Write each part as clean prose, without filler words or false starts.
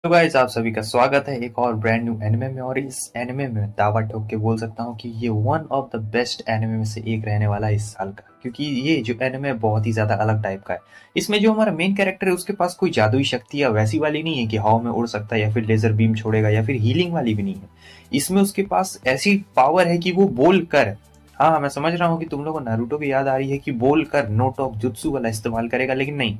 तो गाइस आप सभी का स्वागत है एक और ब्रांड न्यू एनिमे में। और इस एनिमे में दावा ठोक के बोल सकता हूँ कि ये one of the best anime में से एक रहने वाला है इस साल का, क्योंकि ये जो एनिमे है बहुत ही ज्यादा अलग टाइप का है। इसमें जो हमारा मेन कैरेक्टर है उसके पास कोई जादुई शक्ति या वैसी वाली नहीं है कि हवा में उड़ सकता है या फिर लेजर बीम छोड़ेगा या फिर हीलिंग वाली भी नहीं है। इसमें उसके पास ऐसी पावर है कि वो बोल कर, हाँ मैं समझ रहा हूँ कि तुम लोगों को नारुतो की याद आ रही है कि बोल कर नो टॉक जुत्सु वाला इस्तेमाल करेगा, लेकिन नहीं,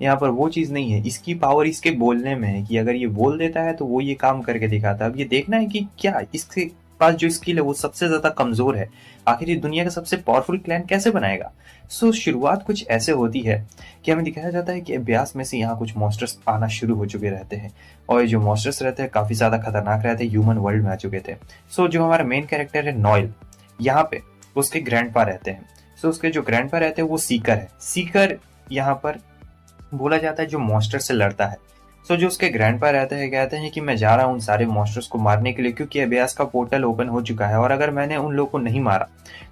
यहाँ पर वो चीज नहीं है। इसकी पावर इसके बोलने में है कि अगर ये बोल देता है तो वो ये काम करके दिखाता है। अब ये देखना है कि क्या इसके पास जो स्किल है वो सबसे ज्यादा कमजोर है, आखिर ये दुनिया का सबसे पावरफुल क्लैन कैसे बनाएगा। शुरुआत कुछ ऐसे होती है कि हमें दिखाया जाता है कि अभ्यास में से यहाँ कुछ मॉन्स्टर्स आना शुरू हो चुके रहते हैं, और जो मॉन्स्टर्स रहते हैं काफी ज्यादा खतरनाक रहते हैं, ह्यूमन वर्ल्ड में आ चुके थे। जो हमारा मेन कैरेक्टर है नॉयल, यहाँ पे उसके ग्रैंडपा रहते हैं। उसके जो ग्रैंडपा रहते हैं वो सीकर है। सीकर यहाँ पर बोला जाता है जो मॉन्स्टर से लड़ता है। जो उसके ग्रैंडपा रहते हैं कहते हैं कि मैं जा रहा हूँ उन सारे मॉन्स्टर्स को मारने के लिए, क्योंकि अभ्यास का पोर्टल ओपन हो चुका है और अगर मैंने उन लोगों को नहीं मारा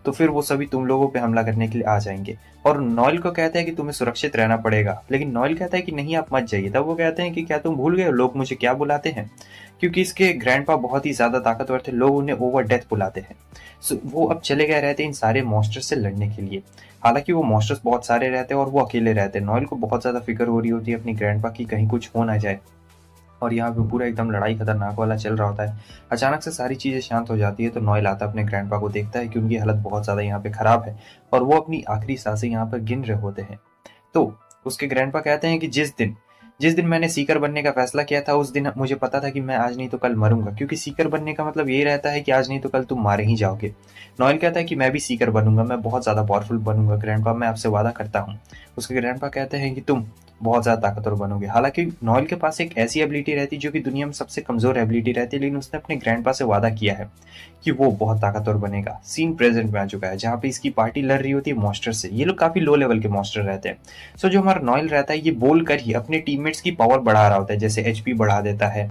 तो फिर वो सभी तुम लोगों पे हमला करने के लिए आ जाएंगे। और नॉयल को कहते हैं कि तुम्हें सुरक्षित रहना पड़ेगा, लेकिन नॉयल कहता है कि नहीं आप मत जाइए। तब वो कहते हैं कि क्या तुम भूल गए लोग मुझे क्या बुलाते हैं, क्योंकि इसके ग्रैंडपा बहुत ही ज्यादा ताकतवर थे, लोग उन्हें ओवर डेथ बुलाते हैं। वो अब चले गए रहते इन सारे मॉन्स्टर से लड़ने के लिए। हालांकि वो मॉन्स्टर्स बहुत सारे रहते हैं और वो अकेले रहते हैं। नॉयल को बहुत ज्यादा फिक्र हो रही होती है अपनी ग्रैंडपा की कहीं कुछ हो ना जाए, और यहाँ पे पूरा एकदम लड़ाई खतरनाक वाला चल रहा होता है। अचानक से सारी चीजें शांत हो जाती है तो नॉयल आता अपने ग्रैंडपा को, देखता है कि उनकी हालत बहुत ज्यादा यहाँ पे खराब है और वो अपनी आखिरी सांसें यहाँ पर गिन रहे होते हैं। तो उसके ग्रैंडपा कहते हैं कि जिस दिन मैंने सीकर बनने का फैसला किया था उस दिन मुझे पता था कि मैं आज नहीं तो कल मरूंगा, क्योंकि सीकर बनने का मतलब यही रहता है कि आज नहीं तो कल तुम मारे ही जाओगे। नॉयल कहता है कि मैं भी सीकर बनूंगा, मैं बहुत ज्यादा पावरफुल बनूंगा ग्रैंडपा, मैं आपसे वादा करता हूँ। उसके ग्रैंडपा कहते हैं कि तुम बहुत ज्यादा ताकतवर बनोगे। हालांकि नॉयल के पास एक ऐसी एबिलिटी रहती है जो कि दुनिया में सबसे कमजोर एबिलिटी रहती है, लेकिन उसने अपने ग्रैंडपा से वादा किया है कि वो बहुत ताकतवर बनेगा। सीन प्रेजेंट में आ चुका है जहाँ पे इसकी पार्टी लड़ रही होती है मॉन्स्टर से। ये लोग काफी लो लेवल के मॉन्स्टर रहते हैं। जो हमारा नॉयल रहता है ये बोल कर ही अपने टीममेट्स की पावर बढ़ा रहा होता है, जैसे एचपी बढ़ा देता है,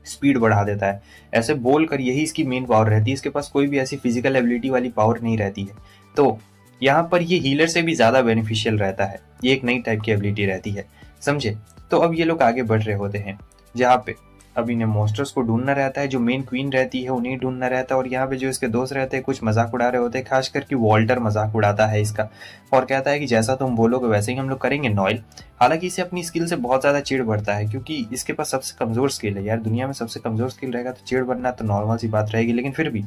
स्पीड बढ़ा देता है। ऐसे बोल कर यही इसकी मेन पावर रहती है, इसके पास कोई भी ऐसी फिजिकल एबिलिटी वाली पावर नहीं रहती है। तो यहाँ पर ये हीलर से भी ज्यादा बेनिफिशियल रहता है, ये एक नई टाइप की एबिलिटी रहती है, समझे। तो अब ये लोग आगे बढ़ रहे होते हैं जहाँ पे अब इन्हें मॉन्स्टर्स को ढूंढना रहता है, जो मेन क्वीन रहती है उन्हें ढूंढना रहता है। और यहाँ पे जो इसके दोस्त रहते हैं कुछ मजाक उड़ा रहे होते हैं, खास करके वॉल्टर मजाक उड़ाता है इसका और कहता है कि जैसा तुम बोलोगे वैसे ही हम लोग करेंगे नॉयल। हालांकि इसे अपनी स्किल से बहुत ज्यादा चिढ़ बढ़ता है, क्योंकि इसके पास सबसे कमजोर स्किल है यार, दुनिया में सबसे कमजोर स्किल रहेगा तो चिढ़ बनना तो नॉर्मल सी बात रहेगी, लेकिन फिर भी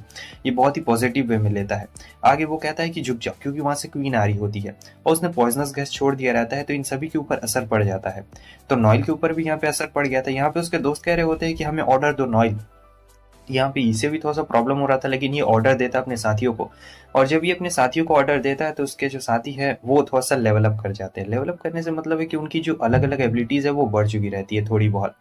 ये बहुत ही पॉजिटिव वे में लेता है। आगे वो कहता है कि झुक जाओ, क्योंकि वहां से क्वीन आ रही होती है और उसने पॉइजनस गैस छोड़ दिया रहता है, तो इन सभी के ऊपर असर पड़ जाता है। तो नॉयल के ऊपर भी यहाँ पे असर पड़ गया था। यहाँ पे उसके दोस्त कह रहे होते हैं कि हमें ऑर्डर दो नॉयल। यहाँ पे इसे भी थोड़ा सा प्रॉब्लम हो रहा था, लेकिन ये ऑर्डर देता अपने साथियों को, और जब ये अपने साथियों को ऑर्डर देता है तो उसके जो साथी है वो थोड़ा सा लेवल अप कर जाते हैं। लेवल अप करने से मतलब है कि उनकी जो अलग अलग एबिलिटीज है वो बढ़ चुकी रहती है थोड़ी बहुत।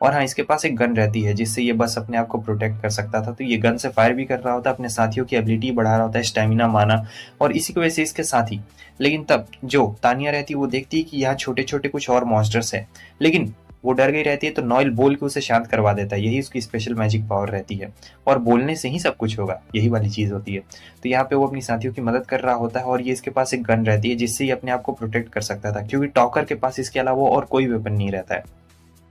और हाँ, इसके पास एक गन रहती है जिससे ये बस अपने आप को प्रोटेक्ट कर सकता था, तो ये गन से फायर भी कर रहा होता है, अपने साथियों की एबिलिटी बढ़ा रहा होता है, स्टेमिना माना, और इसी की वजह से इसके साथी। लेकिन तब जो तानिया रहती है वो देखती है कि यहाँ छोटे छोटे कुछ और मॉन्स्टर्स हैं, लेकिन वो डर गई रहती है, तो नॉयल बोल के उसे शांत करवा देता है। यही उसकी स्पेशल मैजिक पावर रहती है, और बोलने से ही सब कुछ होगा, यही वाली चीज होती है। तो यहाँ पे वो अपनी साथियों की मदद कर रहा होता है, और ये इसके पास एक गन रहती है जिससे ये अपने आप को प्रोटेक्ट कर सकता था, क्योंकि टॉकर के पास इसके अलावा और कोई वेपन नहीं रहता है।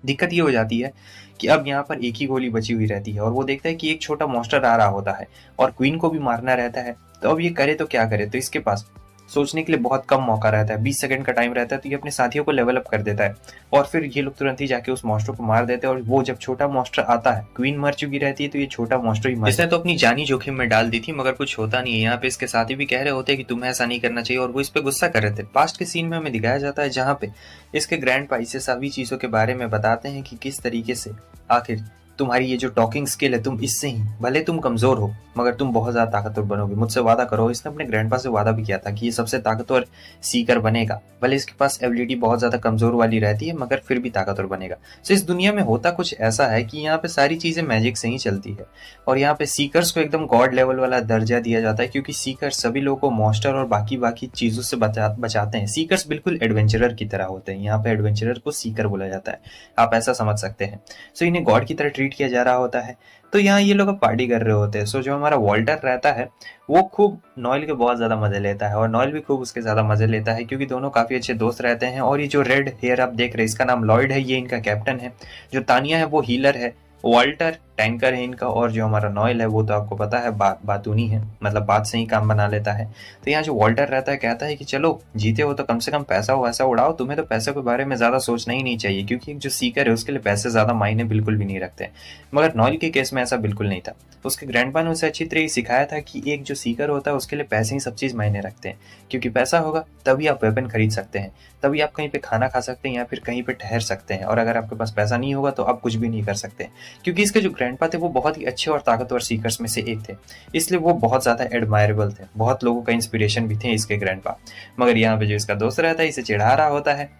दिक्कत ये हो जाती है कि अब यहाँ पर एक ही गोली बची हुई रहती है, और वो देखता है कि एक छोटा मॉन्स्टर आ रहा होता है और क्वीन को भी मारना रहता है। तो अब ये करे तो क्या करे, तो इसके पास सोचने के लिए बहुत कम मौका रहता है, 20 सेकंड का टाइम रहता है। तो ये अपने साथियों को लेवल अप कर देता है, और फिर ये लोग तुरंत ही जाके उस मॉन्स्टर को मार देते हैं। और वो जब छोटा मॉन्स्टर आता है, क्वीन मर चुकी रहती है, तो ये छोटा मॉन्स्टर ही मर, इसने तो अपनी जानी जोखिम में डाल दी थी, मगर कुछ होता नहीं है। यहाँ पे इसके साथी भी कह रहे होते हैं कि तुम्हें ऐसा नहीं करना चाहिए, और वो इस पे गुस्सा कर रहे थे। पास्ट के सीन में हमें दिखाया जाता है जहाँ पे इसके ग्रैंड पा इसे सभी चीजों के बारे में बताते हैं कि किस तरीके से आखिर तुम्हारी ये जो टॉकिंग स्किल है, तुम इससे ही, भले तुम कमजोर हो मगर तुम बहुत ज्यादा ताकतवर बनोगे, मुझसे वादा करो। इसने अपने ग्रैंडपा से वादा भी किया था कि ये सबसे ताकतवर सीकर बनेगा, भले इसके पास एबिलिटी बहुत ज्यादा कमजोर वाली रहती है मगर फिर भी ताकतवर बनेगा। इस दुनिया में होता कुछ ऐसा है कि यहाँ पे सारी चीजें मैजिक से ही चलती है, और यहाँ पे सीकर्स को एकदम गॉड लेवल वाला दर्जा दिया जाता है, क्योंकि सीकर सभी लोगों को मॉन्स्टर और बाकी बाकी चीजों से बचाते हैं। सीकर्स बिल्कुल एडवेंचरर की तरह होते हैं, यहाँ पे एडवेंचरर को सीकर बोला जाता है, आप ऐसा समझ सकते हैं। इन्हें गॉड की तरह ट्रीट ट्रीट किया जा रहा होता है। तो यहाँ ये लोग अब पार्टी कर रहे होते हैं। सो जो हमारा वॉल्टर रहता है वो खूब नॉयल के बहुत ज़्यादा मज़े लेता है और नॉयल भी खूब उसके ज़्यादा मज़े लेता है, क्योंकि दोनों काफ़ी अच्छे दोस्त रहते हैं। और ये जो रेड हेयर आप देख रहे हैं इसका नाम लॉयड है, ये इनका कैप्टन है। जो तानिया है वो हीलर है, वाल्टर टैंकर है इनका, और जो हमारा नॉयल है वो तो आपको पता है बातूनी है, मतलब बात से ही काम बना लेता है। तो यहाँ जो वाल्टर रहता है कहता है कि चलो जीते हो तो कम से कम पैसा वैसा उड़ाओ, तुम्हें तो पैसे के बारे में ज़्यादा सोचना ही नहीं चाहिए, क्योंकि एक जो सीकर है उसके लिए पैसे ज़्यादा मायने बिल्कुल भी नहीं रखते। मगर नॉयल के केस में ऐसा बिल्कुल नहीं था। उसके ग्रैंडपा ने उसे अच्छी तरह सिखाया था कि एक जो सीकर होता है उसके लिए पैसे ही सब चीज़ मायने रखते हैं, क्योंकि पैसा होगा तभी आप वेपन खरीद सकते हैं, तभी आप कहीं पे खाना खा सकते हैं या फिर कहीं पे ठहर सकते हैं। और अगर आपके पास पैसा नहीं होगा तो आप कुछ भी नहीं कर सकते, क्योंकि इसके जो ग्रैंडपा थे वो बहुत ही अच्छे और ताकतवर सीकर्स में से एक थे, इसलिए वो बहुत ज़्यादा एडमायरेबल थे, बहुत लोगों का इंस्पिरेशन भी थे इसके ग्रैंडपा। मगर यहाँ पे जो इसका दोस्त रहता है इसे चिढ़ा रहा होता है,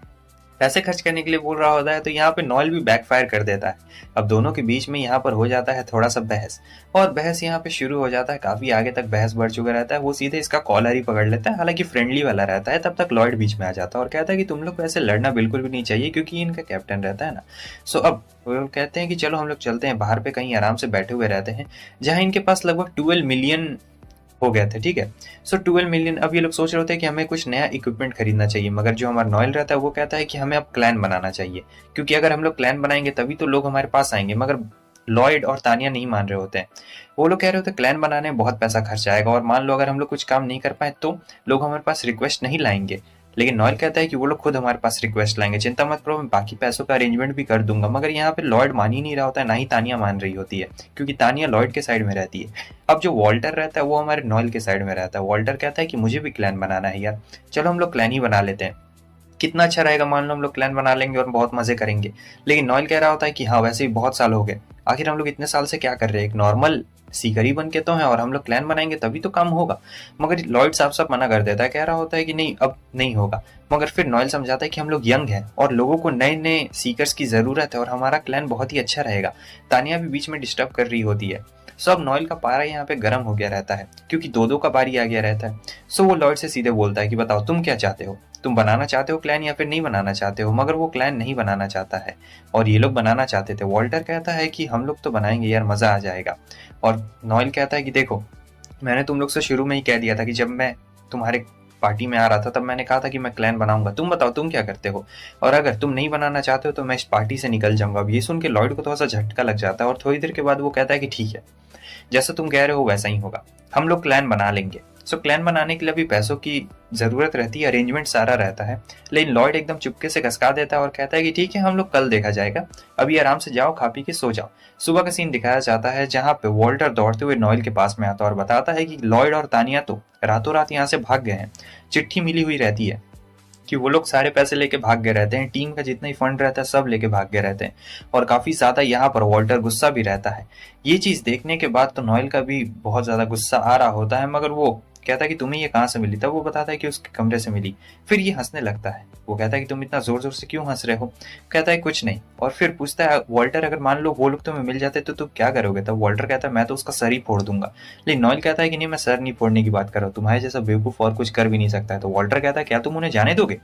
पैसे खर्च करने के लिए बोल रहा होता है, तो यहाँ पे नॉयल भी बैकफायर कर देता है। अब दोनों के बीच में यहाँ पर हो जाता है थोड़ा सा बहस, और बहस यहाँ पे शुरू हो जाता है, काफी आगे तक बहस बढ़ चुका रहता है। वो सीधे इसका कॉलर ही पकड़ लेता है, हालांकि फ्रेंडली वाला रहता है। तब तक लॉयड बीच में आ जाता है और कहता है कि तुम लोग को ऐसे लड़ना बिल्कुल भी नहीं चाहिए, क्योंकि इनका कैप्टन रहता है ना। सो अब वो कहते हैं कि चलो हम लोग चलते हैं बाहर पे, कहीं आराम से बैठे हुए रहते हैं, जहाँ इनके पास लगभग 12 मिलियन हो गए थे, ठीक है। सो 12 मिलियन, अब ये लोग सोच रहे होते हैं कि हमें कुछ नया इक्विपमेंट खरीदना चाहिए। मगर जो हमारा नॉयल रहता है वो कहता है कि हमें अब क्लैन बनाना चाहिए, क्योंकि अगर हम लोग क्लैन बनाएंगे तभी तो लोग हमारे पास आएंगे। मगर लॉयड और तानिया नहीं मान रहे होते हैं। वो लोग कह रहे होते हैं क्लैन बनाने में बहुत पैसा खर्च आएगा, और मान लो अगर हम लोग कुछ काम नहीं कर पाए तो लोग हमारे पास रिक्वेस्ट नहीं लाएंगे। लेकिन नॉयल कहता है कि वो लोग खुद हमारे पास रिक्वेस्ट लाएंगे, चिंता मत करो, मैं बाकी पैसों का अरेंजमेंट भी कर दूंगा। मगर यहाँ पे लॉयड मान ही नहीं रहा होता है, ना ही तानिया मान रही होती है, क्योंकि तानिया लॉयड के साइड में रहती है। अब जो वॉल्टर रहता है वो हमारे नॉयल के साइड में रहता है। वॉल्टर कहता है कि मुझे भी क्लैन बनाना है यार, चलो हम लोग क्लैन ही बना लेते हैं, कितना अच्छा रहेगा, मान लो हम लोग क्लैन बना लेंगे और बहुत मजे करेंगे। लेकिन नॉयल कह रहा होता है कि हाँ वैसे ही बहुत साल हो गए, आखिर हम लोग इतने साल से क्या कर रहे हैं, एक नॉर्मल सीकर ही बन के तो है, और हम लोग क्लैन बनाएंगे तभी तो काम होगा। मगर लॉयड साफ साफ मना कर देता है, कह रहा होता है कि नहीं अब नहीं होगा। मगर फिर नॉयल समझाता है कि हम लोग यंग हैं और लोगों को नए नए सीकर्स की जरूरत है, और हमारा क्लैन बहुत ही अच्छा रहेगा। तानिया भी बीच में डिस्टर्ब कर रही होती है। सो अब नॉयल का पारा यहाँ पे गर्म हो गया रहता है, क्योंकि दो का बारी आ गया रहता है। सो वो लॉयड से सीधे बोलता है कि बताओ तुम क्या चाहते हो, तुम बनाना चाहते हो क्लैन या फिर नहीं बनाना चाहते हो। मगर वो क्लैन नहीं बनाना चाहता है, और ये लोग बनाना चाहते थे। वॉल्टर कहता है कि हम लोग तो बनाएंगे यार, मजा आ जाएगा। और नॉयल कहता है कि देखो, मैंने तुम लोग से शुरू में ही कह दिया था कि जब मैं तुम्हारे पार्टी में आ रहा था तब मैंने कहा था कि मैं क्लैन बनाऊंगा, तुम बताओ तुम क्या करते हो, और अगर तुम नहीं बनाना चाहते हो तो मैं इस पार्टी से निकल जाऊंगा। अब ये सुन के लॉयड को थोड़ा सा झटका लग जाता है, और थोड़ी देर के बाद वो कहता है कि ठीक है, जैसा तुम कह रहे हो वैसा ही होगा, हम लोग क्लैन बना लेंगे। सो क्लैन बनाने के लिए भी पैसों की जरूरत रहती है, अरेंजमेंट सारा रहता है। लेकिन लॉयड एकदम चुपके से खसका देता है और कहता है कि ठीक है हम लोग कल देखा जाएगा, अभी आराम से जाओ, खा पी के सो जाओ। सुबह का सीन दिखाया जाता है, जहाँ पे वॉल्टर दौड़ते हुए नॉयल के पास में आता है और बताता है कि लॉयड और तानिया तो रातों रात यहाँ से भाग गए हैं। चिट्ठी मिली हुई रहती है कि वो लोग सारे पैसे लेके भाग गए रहते हैं, टीम का जितना ही फंड रहता है सब लेके भाग गए रहते हैं, और काफी ज्यादा यहाँ पर वॉल्टर गुस्सा भी रहता है। ये चीज देखने के बाद तो नॉयल का भी बहुत ज्यादा गुस्सा आ रहा होता है, मगर वो कहता है कि तुम्हें ये कहाँ से मिली, तब वो बताता है कि उसके कमरे से मिली। फिर ये हंसने लगता है, वो कहता है कि तुम इतना जोर जोर से क्यों हंस रहे हो, कहता है कुछ नहीं। और फिर पूछता है वॉल्टर अगर मान लो वो लोग तुम्हें मिल जाते तो तुम क्या करोगे, तब वॉल्टर कहता है मैं तो उसका सर ही फोड़ दूंगा। लेकिन नॉयल कहता है कि नहीं, मैं सर नहीं फोड़ने की बात कर रहा हूँ, तुम्हारे जैसा बेवकूफ और कुछ कर भी नहीं सकता है। तो वॉल्टर कहता है क्या तुम उन्हें जाने दोगे,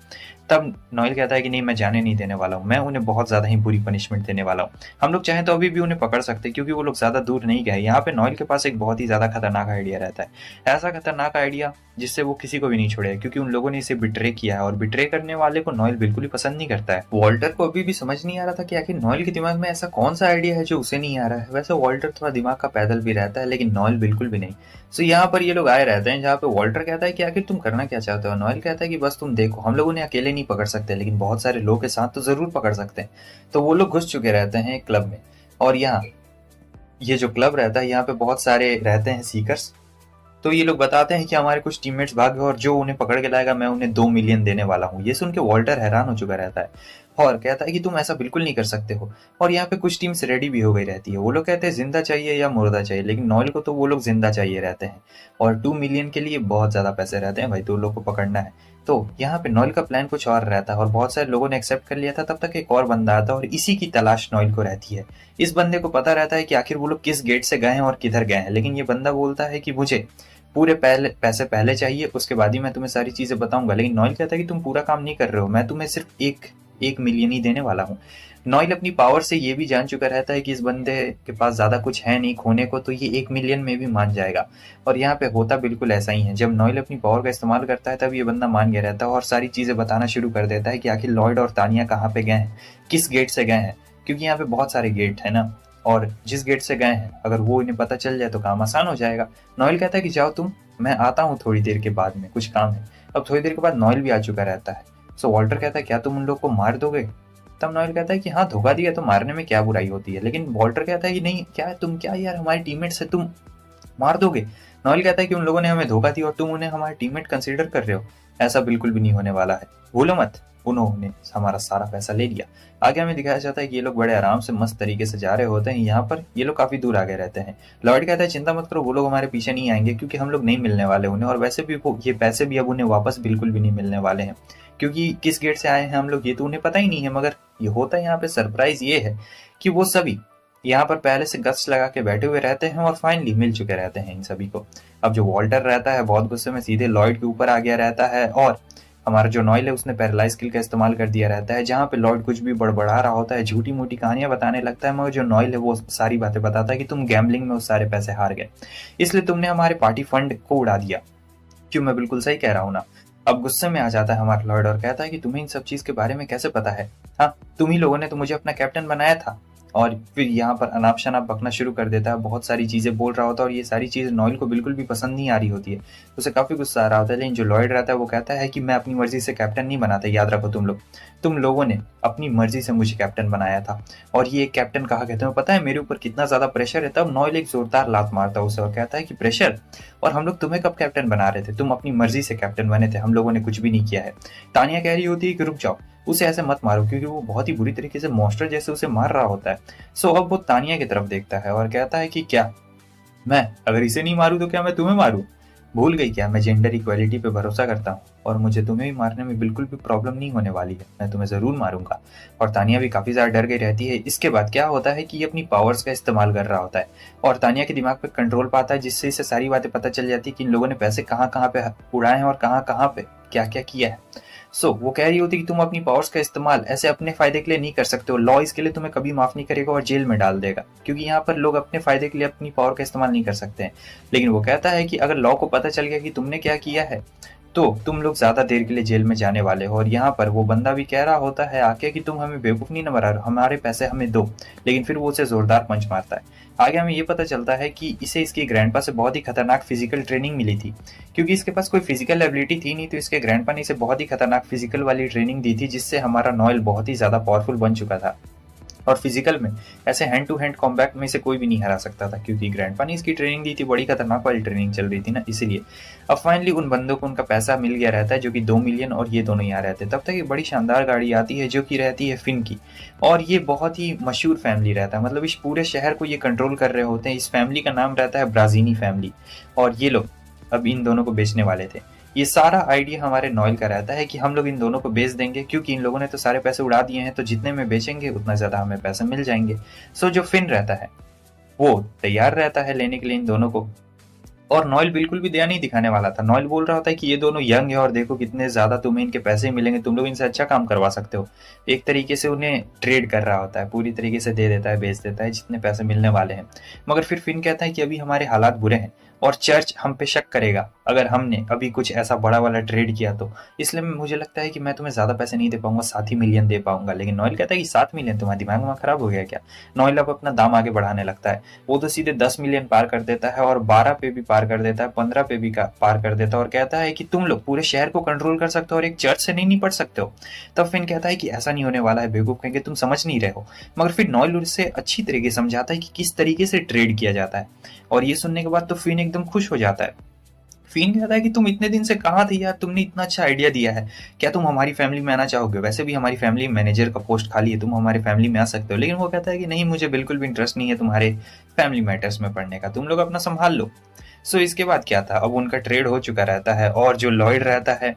तब नॉयल कहता है कि नहीं, मैं जाने नहीं देने वाला हूँ, मैं उन्हें बहुत ज्यादा ही बुरी पनिशमेंट देने वाला हूँ। हम लोग चाहें तो अभी भी उन्हें पकड़ सकते हैं, क्योंकि वो लोग ज्यादा दूर नहीं गए। यहाँ पे नॉयल के पास एक बहुत ही ज्यादा खतरनाक आइडिया रहता है, ऐसा खतरनाक आइडिया जिससे वो किसी को भी नहीं छोड़ेगा, क्योंकि उन लोगों ने इसे बिट्रे किया है, और बिट्रे करने वाले को नॉयल बिल्कुल ही पसंद नहीं करता है। वॉल्टर को अभी भी समझ नहीं आ रहा था कि आखिर नॉयल के दिमाग में ऐसा कौन सा आइडिया है जो उसे नहीं आ रहा है। वैसे वॉल्टर थोड़ा दिमाग का पैदल भी रहता है, लेकिन नॉयल बिल्कुल भी नहीं। सो यहाँ पर ये लोग आए रहते हैं, जहाँ पे वॉल्टर कहता है कि आखिर तुम करना क्या चाहते हो। नॉयल कहता है कि बस तुम देखो, हम लोग उन्हें अकेले नहीं पकड़ सकते, लेकिन बहुत सारे लोगों के साथ तो जरूर पकड़ सकते हैं। तो वो लोग घुस चुके रहते हैं एक क्लब में, और यहाँ ये जो क्लब रहता है यहाँ पे बहुत सारे रहते हैं सीकर्स। तो ये लोग बताते हैं कि हमारे कुछ टीममेट्स भाग गए, और जो उन्हें पकड़ के लाएगा मैं उन्हें 2 मिलियन देने वाला हूँ। ये सुन के वॉल्टर हैरान हो चुका रहता है, और कहता है कि तुम ऐसा बिल्कुल नहीं कर सकते हो। और यहाँ पे कुछ टीम्स रेडी भी हो गई रहती है, वो लोग कहते हैं जिंदा चाहिए या मुर्दा चाहिए, लेकिन नॉयल को तो वो लोग जिंदा चाहिए रहते हैं, और 2 मिलियन के लिए बहुत ज्यादा पैसे रहते हैं भाई, तो लोग को पकड़ना है। तो यहाँ पे नॉयल का प्लान कुछ और रहता है, और बहुत सारे लोगों ने एक्सेप्ट कर लिया था। तब तक एक और बंदा आता है, और इसी की तलाश नॉयल को रहती है। इस बंदे को पता रहता है कि आखिर वो लोग किस गेट से गए हैं और किधर गए हैं, लेकिन ये बंदा बोलता है कि मुझे पूरे पैसे पहले चाहिए, उसके बाद ही मैं तुम्हें सारी चीजें बताऊंगा। लेकिन नॉयल कहता है कि तुम पूरा काम नहीं कर रहे हो, मैं तुम्हें सिर्फ एक 1 मिलियन ही देने वाला हूँ। नॉयल अपनी पावर से ये भी जान चुका रहता है कि इस बंदे के पास ज्यादा कुछ है नहीं खोने को, तो ये 1 मिलियन में भी मान जाएगा। और यहाँ पे होता बिल्कुल ऐसा ही है। जब नॉयल अपनी पावर का इस्तेमाल करता है तब ये बंदा मान गया रहता है और सारी चीजें बताना शुरू कर देता है कि आखिर लॉयड और तानिया कहाँ पे गए हैं, किस गेट से गए हैं, क्योंकि यहाँ पे बहुत सारे गेट है ना, और जिस गेट से गए हैं अगर वो इन्हें पता चल जाए तो काम आसान हो जाएगा। नॉयल कहता है कि जाओ तुम, मैं आता हूँ थोड़ी देर के बाद में, कुछ काम है। अब थोड़ी देर के बाद नॉयल भी आ चुका रहता है। सो वॉल्टर कहता है क्या तुम उन लोग को मार दोगे? तब नॉयल कहता है कि हाँ, धोखा दिया तो मारने में क्या बुराई होती है। लेकिन वॉल्टर कहता है कि नहीं, क्या तुम क्या यार हमारे टीममेट्स है, तुम मार दोगे? नॉयल कहता है कि उन लोगों ने हमें धोखा दिया और तुम उन्हें हमारे टीममेट कंसीडर कर रहे हो, ऐसा बिल्कुल भी नहीं होने वाला है, भूलो मत, उन्होंने हमारा सारा पैसा ले लिया। आगे हमें दिखाया जाता है कि ये लोग बड़े आराम से मस्त तरीके से जा रहे होते हैं। यहाँ पर ये लोग काफी दूर आगे रहते हैं। लॉयड कहता है चिंता मत करो, वो लोग हमारे पीछे नहीं आएंगे क्योंकि हम लोग नहीं मिलने वाले उन्हें, और वैसे भी वो ये पैसे भी अब उन्हें वापस बिल्कुल भी नहीं मिलने वाले हैं, क्योंकि किस गेट से आए हैं हम लोग ये तो उन्हें पता ही नहीं है। मगर ये होता है यहाँ पे सरप्राइज ये है कि वो सभी यहाँ पर पहले से गश्त लगा के बैठे हुए रहते हैं और फाइनली मिल चुके रहते हैं इन सभी को। अब जो वॉल्टर रहता है बहुत गुस्से में सीधे लॉयड के ऊपर आ गया रहता है, और हमारा जो नॉयल है उसने पैरालाइज स्किल का इस्तेमाल कर दिया रहता है, जहाँ पे लॉयड कुछ भी बड़बड़ा रहा होता है, झूठी मोटी कहानियां बताने लगता है, मगर जो नॉयल है वो सारी बातें बताता है कि तुम गैम्बलिंग में उस सारे पैसे हार गए, इसलिए तुमने हमारे पार्टी फंड को उड़ा दिया। क्यों, मैं बिल्कुल सही कह रहा हूँ ना? अब गुस्से में आ जाता है हमारा लॉयड और कहता है कि तुम्हें इन सब चीज के बारे में कैसे पता है? हाँ, तुम ही लोगों ने तो मुझे अपना कैप्टन बनाया था। और फिर यहाँ पर अनाप शनाप बकना शुरू कर देता है, बहुत सारी चीजें बोल रहा होता है और ये सारी चीजें नॉयल को बिल्कुल भी पसंद नहीं आ रही होती है, उसे काफी गुस्सा आ रहा होता है। लेकिन जो लॉयड रहता है वो कहता है कि मैं अपनी मर्जी से कैप्टन नहीं बनाता, याद रखो तुम लोगों ने अपनी मर्जी से मुझे कैप्टन बनाया था, और ये एक कैप्टन कहा कहते हैं, पता है मेरे ऊपर कितना ज्यादा प्रेशर है। तब नॉयल एक जोरदार लात मारता है उसे और कहता है कि प्रेशर? और हम लोग तुम्हें कब कैप्टन बना रहे थे? तुम अपनी मर्जी से कैप्टन बने थे, हम लोगों ने कुछ भी नहीं किया है। तानिया कह रही होती है कि रुक जाओ, उसे ऐसे मत मारो, क्योंकि वो बहुत ही बुरी तरीके से मॉन्स्टर जैसे उसे मार रहा होता है। सो अब वो तानिया की तरफ देखता है और कहता है कि क्या मैं अगर इसे नहीं मारूं तो क्या मैं तुम्हें मारूं? भूल गई क्या, मैं जेंडर इक्वालिटी पे भरोसा करता हूँ और मुझे तुम्हें भी मारने में बिल्कुल भी प्रॉब्लम नहीं होने वाली है, मैं तुम्हें जरूर मारूंगा। और तानिया भी काफी ज्यादा डर गई रहती है। इसके बाद क्या होता है कि ये अपनी पावर्स का इस्तेमाल कर रहा होता है और तानिया के दिमाग पे कंट्रोल पाता है, जिससे इसे सारी बातें पता चल जाती है कि इन लोगों ने पैसे कहाँ कहाँ पे उड़ाए हैं और कहाँ कहाँ पे क्या क्या किया है। सो वो कह रही होती कि तुम अपनी पावर्स का इस्तेमाल ऐसे अपने फायदे के लिए नहीं कर सकते हो, लॉ इसके लिए तुम्हें कभी माफ नहीं करेगा और जेल में डाल देगा, क्योंकि यहाँ पर लोग अपने फायदे के लिए अपनी पावर का इस्तेमाल नहीं कर सकते हैं। लेकिन वो कहता है कि अगर लॉ को पता चल गया कि तुमने क्या किया है तो तुम लोग ज्यादा देर के लिए जेल में जाने वाले हो। और यहाँ पर वो बंदा भी कह रहा होता है आके कि तुम हमें बेवकूफ नहीं न बना रहे हो, हमारे पैसे हमें दो। लेकिन फिर वो उसे जोरदार पंच मारता है। आगे हमें ये पता चलता है कि इसे इसके ग्रैंडपा से बहुत ही खतरनाक फिजिकल ट्रेनिंग मिली थी, क्योंकि इसके पास कोई फिजिकल एबिलिटी थी नहीं, तो इसके ग्रैंडपा ने इसे बहुत ही खतरनाक फिजिकल वाली ट्रेनिंग दी थी, जिससे हमारा नॉयल बहुत ही ज्यादा पावरफुल बन चुका था। और फिजिकल में ऐसे हैंड टू हैंड कॉम्बैट में इसे कोई भी नहीं हरा सकता था, क्योंकि ग्रैंडपा ने इसकी ट्रेनिंग दी थी, बड़ी खतरनाक वाली ट्रेनिंग चल रही थी ना, इसीलिए। अब फाइनली उन बंदों को उनका पैसा मिल गया रहता है, जो कि 2 मिलियन, और ये दोनों यहाँ रहते हैं। तब तक एक बड़ी शानदार गाड़ी आती है जो कि रहती है फिन की, और ये बहुत ही मशहूर फैमिली रहता है, मतलब इस पूरे शहर को ये कंट्रोल कर रहे होते हैं। इस फैमिली का नाम रहता है ब्राजीनी फैमिली, और ये लोग अब इन दोनों को बेचने वाले थे। ये सारा आइडिया हमारे नॉयल का रहता है कि हम लोग इन दोनों को बेच देंगे, क्योंकि इन लोगों ने तो सारे पैसे उड़ा दिए हैं, तो जितने में बेचेंगे उतना ज्यादा हमें पैसे मिल जाएंगे। सो जो फिन रहता है वो तैयार रहता है लेने के लिए इन दोनों को, और नॉयल बिल्कुल भी दया नहीं दिखाने वाला था। नॉयल बोल रहा होता है कि ये दोनों यंग है और देखो कितने ज्यादा तुम्हें इनके पैसे मिलेंगे, तुम लोग इनसे अच्छा काम करवा सकते हो। एक तरीके से उन्हें ट्रेड कर रहा होता है, पूरी तरीके से दे देता है, बेच देता है जितने पैसे मिलने वाले हैं। मगर फिर फिन कहता है कि अभी हमारे हालात बुरे हैं और चर्च हम पे शक करेगा अगर हमने अभी कुछ ऐसा बड़ा वाला ट्रेड किया तो, इसलिए मुझे लगता है कि मैं तुम्हें ज्यादा पैसे नहीं दे पाऊंगा, 7 ही मिलियन दे पाऊंगा। लेकिन नॉयल कहता है कि 7 मिलियन, तुम्हारा दिमाग में खराब हो गया क्या? नॉयल अब अपना दाम आगे बढ़ाने लगता है, वो तो सीधे 10 मिलियन पार कर देता है और 12 पे भी पार कर देता है, 15 पे भी पार कर देता है, और कहता है कि तुम लोग पूरे शहर को कंट्रोल कर सकते हो और एक चर्च से नहीं निपट सकते हो। तब फिन कहता है कि ऐसा नहीं होने वाला है, बेवकूफ कहेंगे, तुम समझ नहीं रहे हो। मगर फिर नॉयल उससे अच्छी तरीके से समझाता है कि किस तरीके से ट्रेड किया जाता है, और ये सुनने के बाद तो फिन एकदम खुश हो जाता है। फिन कहता है कि तुम इतने दिन से कहाँ थे यार, तुमने इतना अच्छा आइडिया दिया है, क्या तुम हमारी फैमिली में आना चाहोगे? वैसे भी हमारी फैमिली मैनेजर का पोस्ट खाली है, तुम हमारी फैमिली में आ सकते हो। लेकिन वो कहता है कि नहीं, मुझे बिल्कुल भी इंटरेस्ट नहीं है तुम्हारे फैमिली मैटर्स में पढ़ने का, तुम लोग अपना संभाल लो। सो इसके बाद क्या था, अब उनका ट्रेड हो चुका रहता है और जो लॉयड रहता है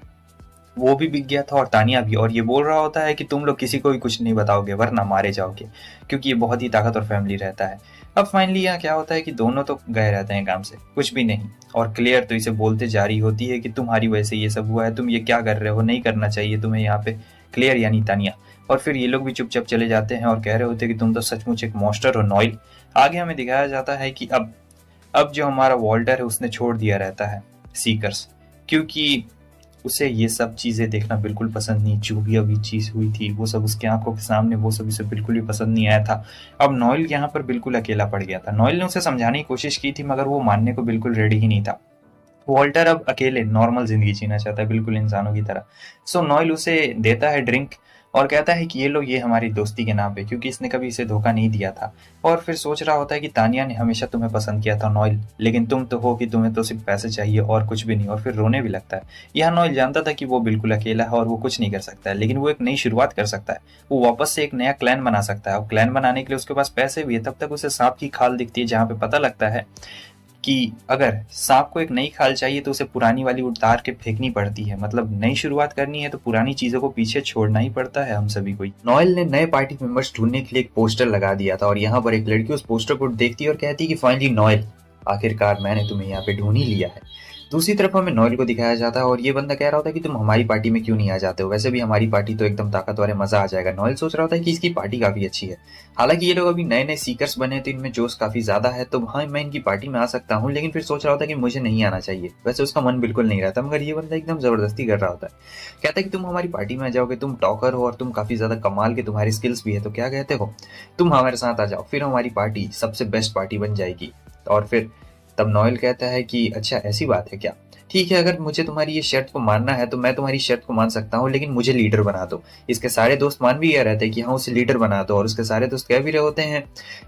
वो भी बिक गया था और तानिया भी, और ये बोल रहा होता है कि तुम लोग किसी को भी कुछ नहीं बताओगे वरना मारे जाओगे, क्योंकि ये बहुत ही ताकतवर फैमिली रहता है। अब फाइनली यहाँ क्या होता है कि दोनों तो गए रहते हैं काम से, कुछ भी नहीं, और क्लियर तो इसे बोलते जा रही होती है कि तुम्हारी वजह से ये सब हुआ है, तुम ये क्या कर रहे हो, नहीं करना चाहिए तुम्हें यहाँ पे। क्लियर यानी तानिया और फिर ये लोग भी चुपचाप चले जाते हैं और कह रहे होते हैं कि तुम तो सचमुच एक मॉन्स्टर हो नॉयल। आगे हमें दिखाया जाता है कि अब जो हमारा वॉल्टर है उसने छोड़ दिया रहता है सीकर्स, क्योंकि उसे ये सब चीजें देखना बिल्कुल पसंद नहीं। जो भी अभी चीज हुई थी वो सब उसके आंखों के सामने, वो सब उसे बिल्कुल भी पसंद नहीं आया था। अब नॉयल यहाँ पर बिल्कुल अकेला पड़ गया था। नॉयल ने उसे समझाने की कोशिश की थी मगर वो मानने को बिल्कुल रेडी ही नहीं था। वॉल्टर अब अकेले नॉर्मल जिंदगी जीना चाहता है, बिल्कुल इंसानों की तरह। सो नॉयल उसे देता है ड्रिंक और कहता है कि ये लो, ये हमारी दोस्ती के नाम पे, क्योंकि इसने कभी इसे धोखा नहीं दिया था। और फिर सोच रहा होता है कि तानिया ने हमेशा तुम्हें पसंद किया था नॉयल, लेकिन तुम तो हो कि तुम्हें तो सिर्फ पैसे चाहिए और कुछ भी नहीं। और फिर रोने भी लगता है। यह नॉयल जानता था कि वो बिल्कुल अकेला है और वो कुछ नहीं कर सकता है, लेकिन वो एक नई शुरुआत कर सकता है। वो वापस से एक नया क्लैन बना सकता है और क्लैन बनाने के लिए उसके पास पैसे भी है। तब तक उसे सांप की खाल दिखती है, जहाँ पे पता लगता है कि अगर सांप को एक नई खाल चाहिए तो उसे पुरानी वाली उतार के फेंकनी पड़ती है। मतलब नई शुरुआत करनी है तो पुरानी चीजों को पीछे छोड़ना ही पड़ता है हम सभी को। नॉयल ने नए पार्टी मेंबर्स ढूंढने के लिए एक पोस्टर लगा दिया था और यहाँ पर एक लड़की उस पोस्टर को देखती है और कहती है कि फाइनली नॉयल, आखिरकार मैंने तुम्हें यहाँ पे ढूंढ ही लिया है। दूसरी तरफ हमें नॉयल को दिखाया जाता है और ये बंदा कह रहा होता है कि तुम हमारी पार्टी में क्यों नहीं आ जाते हो, वैसे भी हमारी पार्टी तो एकदम ताकतवर है, मजा आ जाएगा। नॉयल सोच रहा होता है कि इसकी पार्टी काफी अच्छी है। हालांकि ये लोग अभी नए नए सीकर्स बने तो इनमें जोश काफी ज्यादा है, तो हाँ मैं इनकी पार्टी में आ सकता हूँ। लेकिन फिर सोच रहा होता है कि मुझे नहीं आना चाहिए। वैसे उसका मन बिल्कुल नहीं रहता, मगर ये बंदा एकदम जबरदस्ती कर रहा होता है। कहता है कि तुम हमारी पार्टी में आ जाओगे, तुम टॉकर हो और तुम काफी ज्यादा कमाल के तुम्हारी स्किल्स भी है, तो क्या कहते हो तुम हमारे साथ आ जाओ, फिर हमारी पार्टी सबसे बेस्ट पार्टी बन जाएगी। और फिर तब नॉयल कहता है कि अच्छा ऐसी बात है क्या, ठीक है, अगर मुझे तुम्हारी ये शर्त को मानना है तो मैं तुम्हारी शर्त को मान सकता हूँ, लेकिन मुझे लीडर बना दो। इसके सारे दोस्त मान भी गए रहते हैं कि हाँ उसे लीडर बना दो, और उसके सारे दोस्त कह भी रहे होते हैं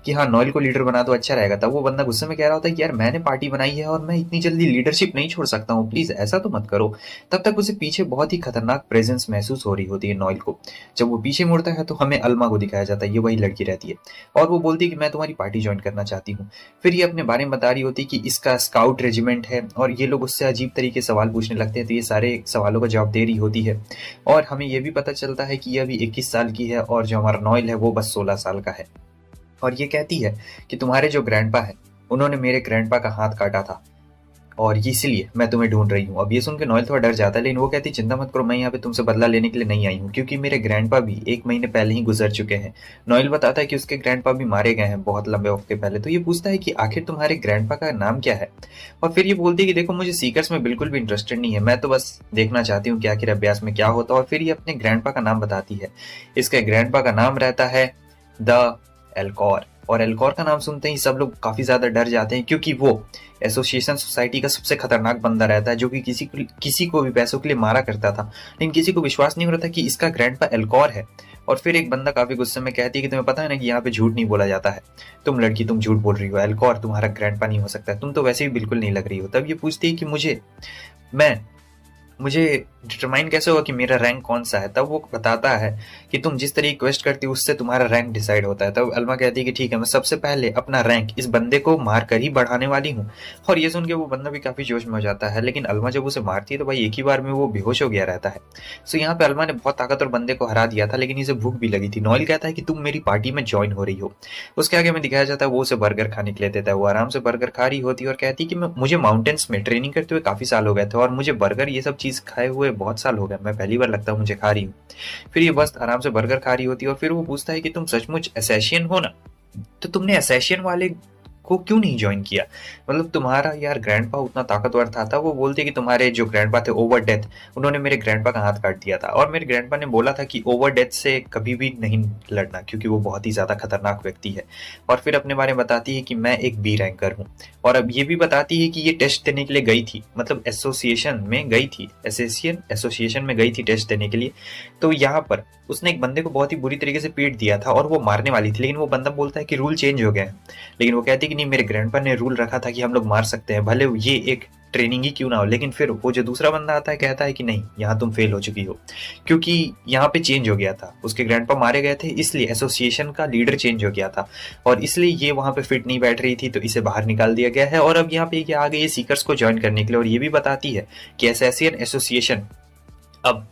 कि हाँ नॉयल को लीडर बना दो, अच्छा रहेगा। तब वो बंदा गुस्से में कह रहा होता है कि यार मैंने पार्टी बनाई है और मैं इतनी जल्दी लीडरशिप नहीं छोड़ सकता हूँ, प्लीज ऐसा तो मत करो। तब तक उसे पीछे बहुत ही खतरनाक प्रेजेंस महसूस हो रही होती है नॉयल को। जब वो पीछे मुड़ता है तो हमें अल्मा को दिखाया जाता है, ये वही लड़की रहती है और वो बोलती है कि मैं तुम्हारी पार्टी ज्वाइन करना चाहती हूँ। फिर ये अपने बारे में बता रही होती है कि इसका स्काउट रेजिमेंट है और ये लोग उससे अजीब तरीके सवाल पूछने लगते हैं, तो ये सारे सवालों का जवाब दे रही होती है। और हमें यह भी पता चलता है कि ये अभी 21 साल की है और जो हमारा नॉयल है वो बस 16 साल का है। और ये कहती है कि तुम्हारे जो ग्रैंडपा है उन्होंने मेरे ग्रैंडपा का हाथ काटा था और इसलिए मैं तुम्हें ढूंढ रही हूँ। अब ये सुन के नॉयल थोड़ा डर जाता है, लेकिन वो कहती चिंता मत करो, मैं यहाँ पे तुमसे बदला लेने के लिए नहीं आई हूँ, क्योंकि मेरे ग्रैंडपा भी 1 महीने पहले ही गुजर चुके हैं। नॉयल बताता है कि उसके ग्रैंडपा भी मारे गए हैं बहुत लंबे वक्त पहले। तो ये पूछता है कि आखिर तुम्हारे ग्रैंडपा का नाम क्या है। और फिर ये बोलती है कि देखो मुझे सीकर्स में बिल्कुल भी इंटरेस्टेड नहीं है, मैं तो बस देखना चाहती हूँ कि आखिर अभ्यास में क्या होता है। और फिर ये अपने ग्रैंडपा का नाम बताती है। इसके ग्रैंडपा का नाम रहता है द एल्कॉर। और एल्कॉर का नाम सुनते ही सब लोग काफी ज्यादा डर जाते हैं, क्योंकि वो एसोसिएशन सोसाइटी का सबसे खतरनाक बंदा रहता है, जो कि किसी को भी पैसों के लिए मारा करता था। लेकिन किसी को विश्वास नहीं हो रहा था कि इसका ग्रैंडपा एल्कॉर है। और फिर एक बंदा काफी गुस्से में कहती है कि तुम्हें पता है ना कि यहाँ पे झूठ नहीं बोला जाता है, तुम लड़की तुम झूठ बोल रही हो, एल्कॉर तुम्हारा ग्रैंडपा नहीं हो सकता, तुम तो वैसे भी बिल्कुल नहीं लग रही हो। तब ये पूछती है कि मुझे डिटरमाइन कैसे होगा कि मेरा रैंक कौन सा है। तब वो बताता है कि तुम जिस तरह की क्वेस्ट करती हो उससे तुम्हारा रैंक डिसाइड होता है। तब अल्मा कहती है कि ठीक है, मैं सबसे पहले अपना रैंक इस बंदे को मार कर ही बढ़ाने वाली हूँ। और ये सुन के वो बंदा भी काफी जोश में हो जाता है, लेकिन अल्मा जब उसे मारती है तो भाई एक ही बार में वो बेहोश हो गया रहता है। सो यहाँ पे अल्मा ने बहुत ताकतवर बंदे को हरा दिया था, लेकिन इसे भूख भी लगी थी। नॉयल कहता है कि तुम मेरी पार्टी में ज्वाइन हो रही हो। उसके आगे हमें दिखाया जाता है वो उसे बर्गर खाने के लिए देता है। वो आराम से बर्गर खा रही होती है और कहती है कि मुझे माउंटेन्स में ट्रेनिंग करते हुए काफी साल हो गए थे और मुझे बर्गर ये सब चीज खाए हुए बहुत साल हो गए, मैं पहली बार लगता हूँ मुझे खा रही हूँ। फिर ये बस आराम से बर्गर खा रही होती है और फिर वो पूछता है कि तुम सचमुच असैसियन हो ना, तो तुमने असैसियन वाले को क्यों नहीं ज्वाइन किया, मतलब तुम्हारा यार ग्रैंडपा उतना ताकतवर था। वो बोलते कि तुम्हारे जो ग्रैंडपा थे ओवर डेथ, उन्होंने मेरे ग्रैंडपा का हाथ काट दिया था और मेरे ग्रैंडपा ने बोला था कि ओवर डेथ से कभी भी नहीं लड़ना, क्योंकि वो बहुत ही ज्यादा खतरनाक व्यक्ति है। और फिर अपने बारे में बताती है कि मैं एक बी रैंकर हूँ। और अब ये भी बताती है कि ये टेस्ट देने के लिए गई थी, मतलब एसोसिएशन में गई थी, एसोसिएशन में गई थी टेस्ट देने के लिए। तो यहाँ पर उसने एक बंदे को बहुत ही बुरी तरीके से पीट दिया था और वो मारने वाली थी, लेकिन वो बंदा बोलता है कि रूल चेंज हो गए हैं। लेकिन वो कहती है कि नहीं, मेरे ग्रैंडपा ने रूल रखा था कि हम लोग मार सकते हैं, भले ये एक ट्रेनिंग ही क्यों ना हो। लेकिन फिर वो जो दूसरा बंदा आता है कहता है कि नहीं, यहाँ तुम फेल हो चुकी हो, क्योंकि यहाँ पे चेंज हो गया था, उसके ग्रैंडपा मारे गए थे, इसलिए एसोसिएशन का लीडर चेंज हो गया था और इसलिए ये वहां पे फिट नहीं बैठ रही थी, तो इसे बाहर निकाल दिया गया है। और अब यहाँ पे आ गई है सीकर्स को ज्वाइन करने के लिए। और ये भी बताती है कि असैसियन एसोसिएशन अब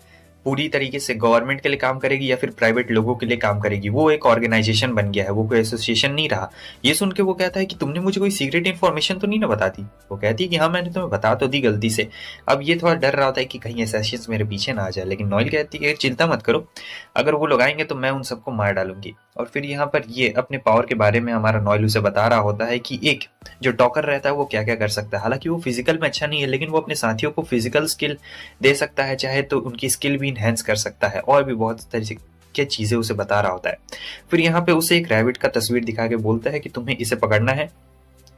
पूरी तरीके से गवर्नमेंट के लिए काम करेगी या फिर प्राइवेट लोगों के लिए काम करेगी। वो एक ऑर्गेनाइजेशन बन गया है, वो कोई एसोसिएशन नहीं रहा। ये सुन के वो कहता है कि तुमने मुझे कोई सीक्रेट इन्फॉर्मेशन तो नहीं ना बता दी। वो कहती है कि हाँ मैंने तुम्हें बता तो दी गलती से। अब ये थोड़ा डर रहा होता है कि कहीं असैसिन्स मेरे पीछे ना आ जाए, लेकिन नॉयल कहती है चिंता मत करो, अगर वो लोग आएंगे तो मैं उन सबको मार डालूंगी। और फिर यहाँ पर ये अपने पावर के बारे में हमारा नॉयल उसे बता रहा होता है कि एक जो टॉकर रहता है वो क्या क्या कर सकता है। हालांकि वो फिजिकल में अच्छा नहीं है, लेकिन वो अपने साथियों को फिजिकल स्किल दे सकता है, चाहे तो उनकी स्किल भी इनहेंस कर सकता है, और भी बहुत तरीके की चीजें उसे बता रहा होता है। फिर यहाँ पे उसे एक रैबिट का तस्वीर दिखा के बोलता है कि तुम्हें इसे पकड़ना है,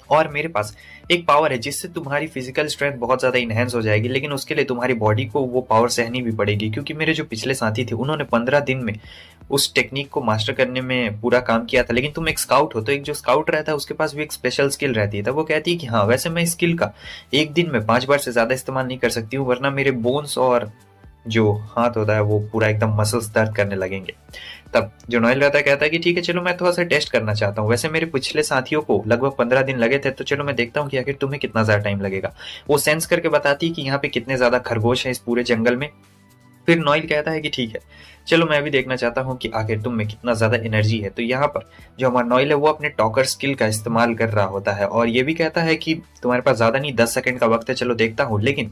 और मेरे पास एक पावर है जिससे तुम्हारी फिजिकल स्ट्रेंथ बहुत ज्यादा इनहेंस हो जाएगी, लेकिन उसके लिए तुम्हारी बॉडी को वो पावर सहनी भी पड़ेगी। क्योंकि मेरे जो पिछले साथी थे उन्होंने 15 दिन में उस टेक्निक को मास्टर करने में पूरा काम किया था, लेकिन तुम एक स्काउट हो, तो एक जो स्काउट रहता है उसके पास भी एक स्पेशल स्किल रहती है। तब वो कहती है कि हाँ वैसे मैं इस स्किल का एक दिन में 5 बार से ज्यादा इस्तेमाल नहीं कर सकती हूँ, वरना मेरे बोन्स और जो हाथ होता है वो पूरा एकदम मसल्स दर्द करने लगेंगे। तब जो नॉयल रहता है कहता है कि ठीक है चलो मैं थोड़ा सा टेस्ट करना चाहता हूँ, वैसे मेरे पिछले साथियों को लगभग 15 दिन लगे थे, तो चलो मैं देखता हूँ कि आखिर तुम्हें कितना ज्यादा टाइम लगेगा। वो सेंस करके बताती है कि यहाँ पे कितने ज्यादा खरगोश हैं इस पूरे जंगल में। फिर नॉयल कहता है कि ठीक है चलो मैं भी देखना चाहता हूँ कि आखिर तुम में कितना ज्यादा एनर्जी है। तो यहाँ पर जो हमारा नॉयल है वो अपने टॉकर स्किल का इस्तेमाल कर रहा होता है, और ये भी कहता है कि तुम्हारे पास ज्यादा नहीं 10 सेकंड का वक्त है, चलो देखता हूँ। लेकिन